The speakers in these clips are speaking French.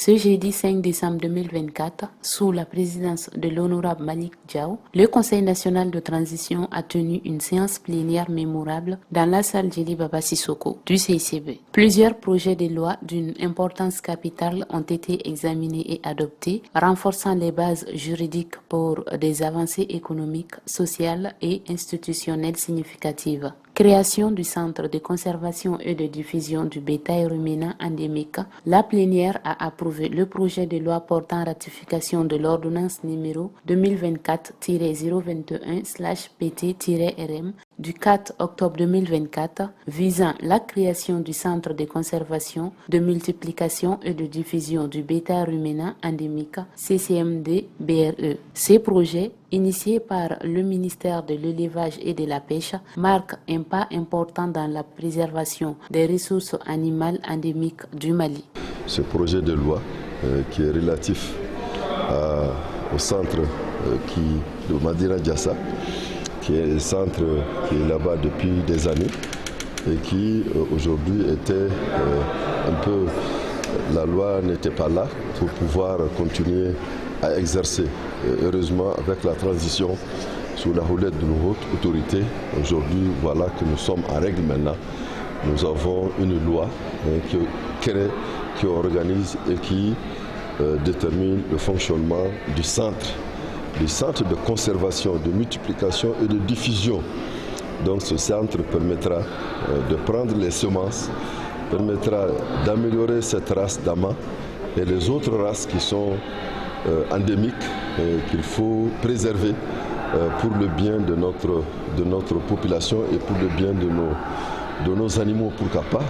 Ce jeudi 5 décembre 2024, sous la présidence de l'honorable Malick Diaw, le Conseil national de transition a tenu une séance plénière mémorable dans la salle Djily Baba Sissoko du CICB. Plusieurs projets de loi d'une importance capitale ont été examinés et adoptés, renforçant les bases juridiques pour des avancées économiques, sociales et institutionnelles significatives. Création du Centre de conservation et de diffusion du bétail ruminant endémique, la plénière a approuvé le projet de loi portant ratification de l'ordonnance numéro 2024-021/PT-RM du 4 octobre 2024 visant la création du Centre de conservation, de multiplication et de diffusion du bétail ruminant endémique CCMD-BRE. Ces projets, initiés par le ministère de l'Élevage et de la Pêche, marquent un pas important dans la préservation des ressources animales endémiques du Mali. Ce projet de loi qui est relatif au centre de Madina Diassa, qui est un centre qui est là-bas depuis des années et qui aujourd'hui était un peu... La loi n'était pas là pour pouvoir continuer à exercer. Heureusement, avec la transition sous la houlette de nos hautes autorités, aujourd'hui, voilà que nous sommes en règle maintenant. Nous avons une loi qui crée, qui organise et qui détermine le fonctionnement du centre de conservation, de multiplication et de diffusion. Donc ce centre permettra de prendre les semences, permettra d'améliorer cette race d'ama et les autres races qui sont endémiques qu'il faut préserver pour le bien de notre population et pour le bien de nos animaux, pourquoi pas.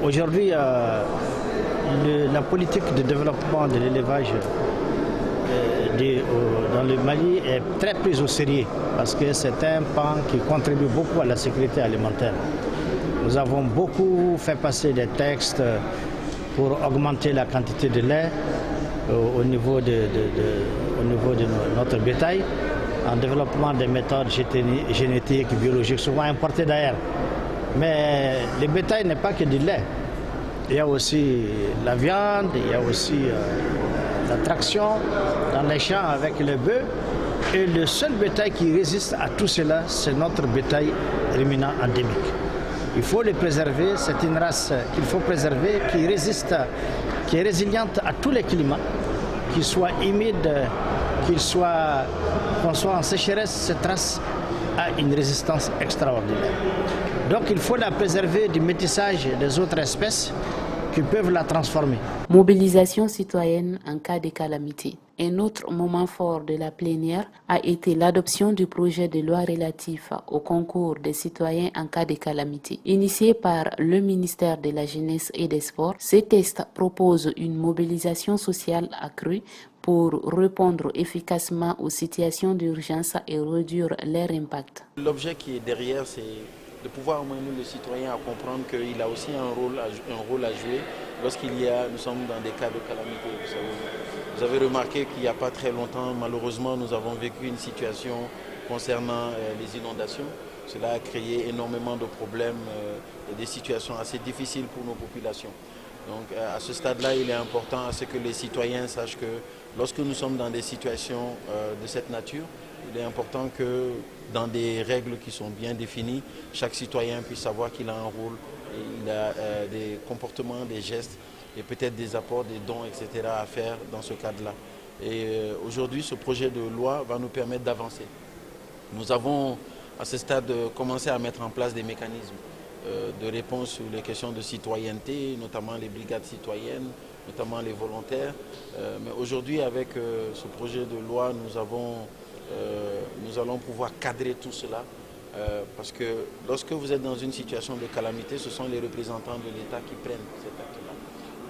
Aujourd'hui, la politique de développement de l'élevage dans le Mali est très prise au sérieux parce que c'est un pan qui contribue beaucoup à la sécurité alimentaire. Nous avons beaucoup fait passer des textes pour augmenter la quantité de lait au niveau de notre bétail, en développement des méthodes génétiques, biologiques, souvent importées d'ailleurs. Mais le bétail n'est pas que du lait. Il y a aussi la viande, il y a aussi la traction dans les champs avec le bœuf. Et le seul bétail qui résiste à tout cela, c'est notre bétail ruminant endémique. Il faut le préserver, c'est une race qu'il faut préserver, qui résiste, qui est résiliente à tous les climats, qu'il soit humide, qu'on soit en sécheresse, cette race a une résistance extraordinaire. Donc il faut la préserver du métissage des autres espèces qui peuvent la transformer. Mobilisation citoyenne en cas de calamité. Un autre moment fort de la plénière a été l'adoption du projet de loi relatif au concours des citoyens en cas de calamité. Initié par le ministère de la Jeunesse et des Sports, ce texte propose une mobilisation sociale accrue pour répondre efficacement aux situations d'urgence et réduire leur impact. L'objet qui est derrière, c'est de pouvoir amener le citoyen à comprendre qu'il a aussi un rôle à jouer nous sommes dans des cas de calamité. Vous avez remarqué qu'il n'y a pas très longtemps, malheureusement, nous avons vécu une situation concernant les inondations. Cela a créé énormément de problèmes et des situations assez difficiles pour nos populations. Donc à ce stade-là, il est important à ce que les citoyens sachent que lorsque nous sommes dans des situations de cette nature, il est important que dans des règles qui sont bien définies, chaque citoyen puisse savoir qu'il a un rôle, et il a des comportements, des gestes et peut-être des apports, des dons, etc. à faire dans ce cadre-là. Et aujourd'hui, ce projet de loi va nous permettre d'avancer. Nous avons à ce stade commencé à mettre en place des mécanismes de réponse sur les questions de citoyenneté, notamment les brigades citoyennes, notamment les volontaires. Mais aujourd'hui, avec ce projet de loi, nous allons pouvoir cadrer tout cela parce que lorsque vous êtes dans une situation de calamité, ce sont les représentants de l'État qui prennent cet acte-là.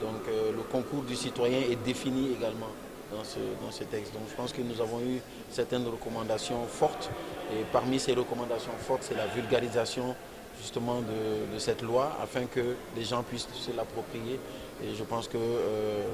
Donc le concours du citoyen est défini également dans ce texte. Donc je pense que nous avons eu certaines recommandations fortes et parmi ces recommandations fortes, c'est la vulgarisation justement de cette loi afin que les gens puissent se l'approprier Et je pense que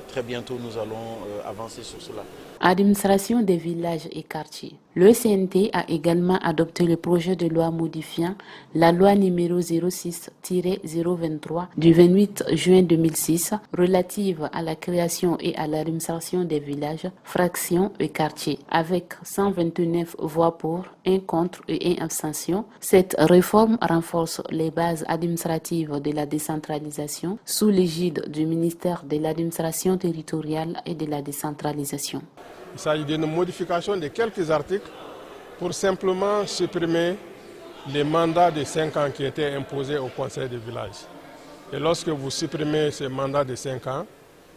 très bientôt nous allons avancer sur cela. Administration des villages et quartiers. Le CNT a également adopté le projet de loi modifiant la loi numéro 06-023 du 28 juin 2006 relative à la création et à l'administration des villages, fractions et quartiers. Avec 129 voix pour, 1 contre et 1 abstention, cette réforme renforce les bases administratives de la décentralisation sous l'égide du ministère de l'administration territoriale et de la décentralisation. Il s'agit d'une modification de quelques articles pour simplement supprimer les mandats de 5 ans qui étaient imposés au conseil de village. Et lorsque vous supprimez ces mandats de 5 ans,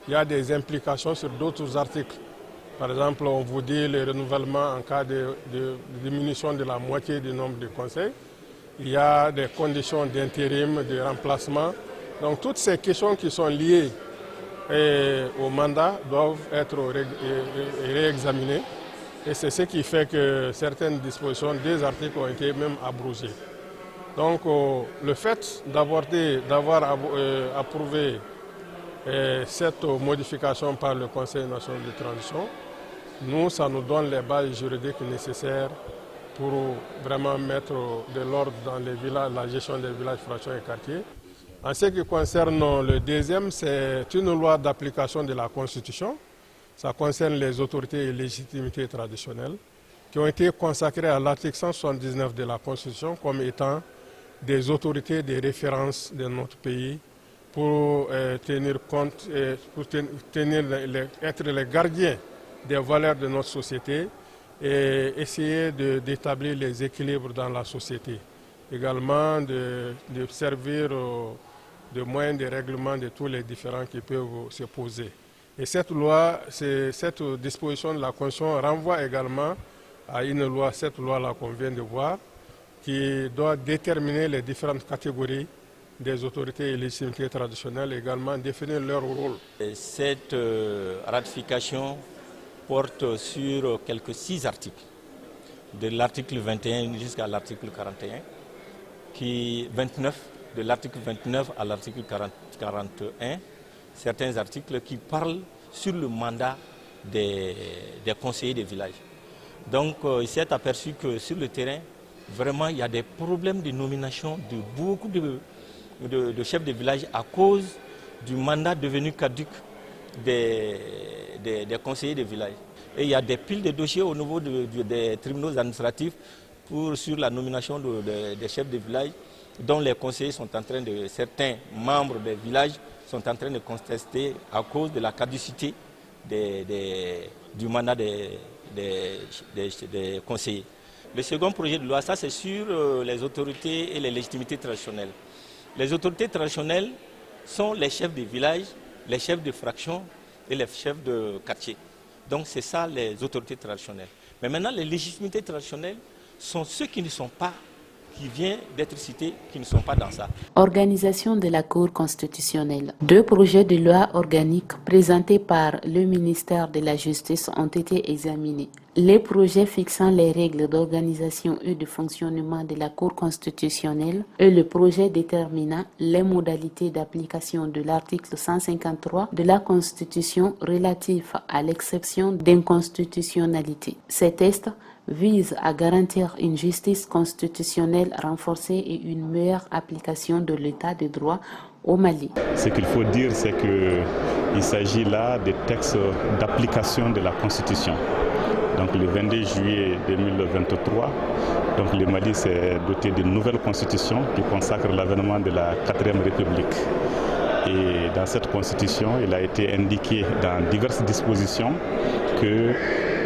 il y a des implications sur d'autres articles. Par exemple, on vous dit le renouvellement en cas de diminution de la moitié du nombre de conseils. Il y a des conditions d'intérim, de remplacement. Donc toutes ces questions qui sont liées au mandat doivent être réexaminées. Et c'est ce qui fait que certaines dispositions des articles ont été même abrogées. Donc le fait d'avoir approuvé cette modification par le Conseil national de transition, ça nous donne les bases juridiques nécessaires pour vraiment mettre de l'ordre dans les villages, la gestion des villages, fractions et quartiers. En ce qui concerne le deuxième, c'est une loi d'application de la Constitution. Ça concerne les autorités et légitimités traditionnelles qui ont été consacrées à l'article 179 de la Constitution comme étant des autorités de référence de notre pays pour tenir compte, pour être les gardiens des valeurs de notre société et essayer d'établir les équilibres dans la société. Également de servir de moyen de règlement de tous les différends qui peuvent se poser. Et cette loi, cette disposition de la Constitution renvoie également à cette loi-là qu'on vient de voir, qui doit déterminer les différentes catégories des autorités et légitimités traditionnelles, également définir leur rôle. Cette ratification porte sur quelques 6 articles, de l'article 21 jusqu'à l'article 41, de l'article 29 à l'article 41, certains articles qui parlent sur le mandat des conseillers des villages. Donc il s'est aperçu que sur le terrain, vraiment il y a des problèmes de nomination de beaucoup de chefs de village à cause du mandat devenu caduc des conseillers des villages. Et il y a des piles de dossiers au niveau des tribunaux administratifs sur la nomination des chefs de village, dont les conseillers sont en train certains membres des villages sont en train de contester à cause de la caducité du mandat des conseillers. Le second projet de loi, ça c'est sur les autorités et les légitimités traditionnelles. Les autorités traditionnelles sont les chefs de village, les chefs de fraction et les chefs de quartier. Donc c'est ça les autorités traditionnelles. Mais maintenant les légitimités traditionnelles sont ceux qui viennent d'être cités, qui ne sont pas dans ça. Organisation de la Cour constitutionnelle. 2 projets de loi organiques présentés par le ministère de la Justice ont été examinés. Les projets fixant les règles d'organisation et de fonctionnement de la Cour constitutionnelle et le projet déterminant les modalités d'application de l'article 153 de la Constitution relatif à l'exception d'inconstitutionnalité. Ces textes visent à garantir une justice constitutionnelle renforcée et une meilleure application de l'état de droit au Mali. Ce qu'il faut dire, c'est qu'il s'agit là des textes d'application de la Constitution. Donc le 22 juillet 2023, donc le Mali s'est doté d'une nouvelle constitution qui consacre l'avènement de la 4e République. Et dans cette constitution, il a été indiqué dans diverses dispositions que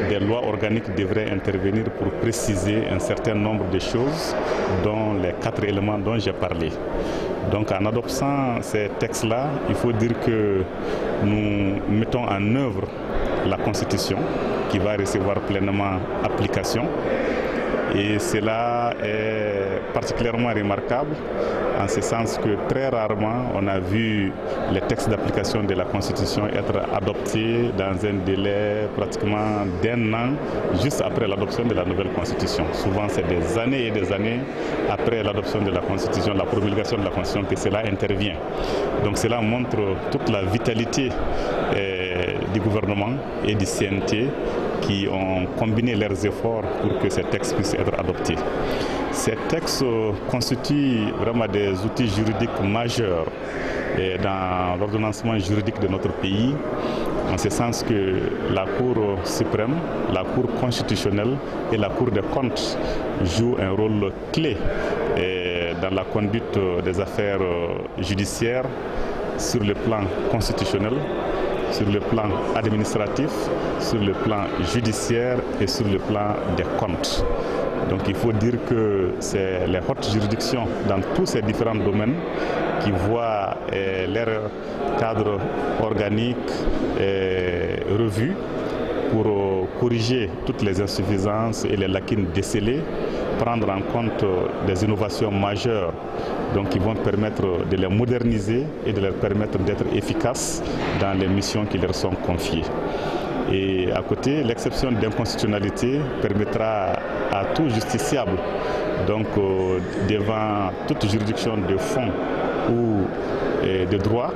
des lois organiques devraient intervenir pour préciser un certain nombre de choses, dont les 4 éléments dont j'ai parlé. Donc en adoptant ces textes-là, il faut dire que nous mettons en œuvre la Constitution qui va recevoir pleinement application. Et cela est particulièrement remarquable en ce sens que très rarement on a vu les textes d'application de la Constitution être adoptés dans un délai pratiquement d'1 an, juste après l'adoption de la nouvelle Constitution. Souvent c'est des années et des années après l'adoption de la Constitution, la promulgation de la Constitution que cela intervient. Donc cela montre toute la vitalité du gouvernement et du CNT qui ont combiné leurs efforts pour que ces textes puissent être adoptés. Ces textes constituent vraiment des outils juridiques majeurs dans l'ordonnancement juridique de notre pays, en ce sens que la Cour suprême, la Cour constitutionnelle et la Cour des comptes jouent un rôle clé dans la conduite des affaires judiciaires sur le plan constitutionnel, sur le plan administratif, sur le plan judiciaire et sur le plan des comptes. Donc il faut dire que c'est les hautes juridictions dans tous ces différents domaines qui voient leur cadre organique revu pour corriger toutes les insuffisances et les lacunes décelées, prendre en compte des innovations majeures donc qui vont permettre de les moderniser et de leur permettre d'être efficaces dans les missions qui leur sont confiées. Et à côté, l'exception d'inconstitutionnalité permettra à tout justiciable, donc devant toute juridiction de fond ou de droit,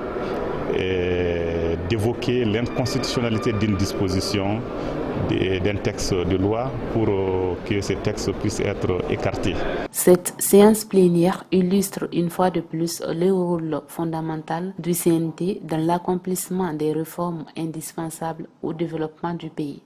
d'évoquer l'inconstitutionnalité d'une disposition d'un texte de loi pour que ces textes puissent être écartés. Cette séance plénière illustre une fois de plus le rôle fondamental du CNT dans l'accomplissement des réformes indispensables au développement du pays.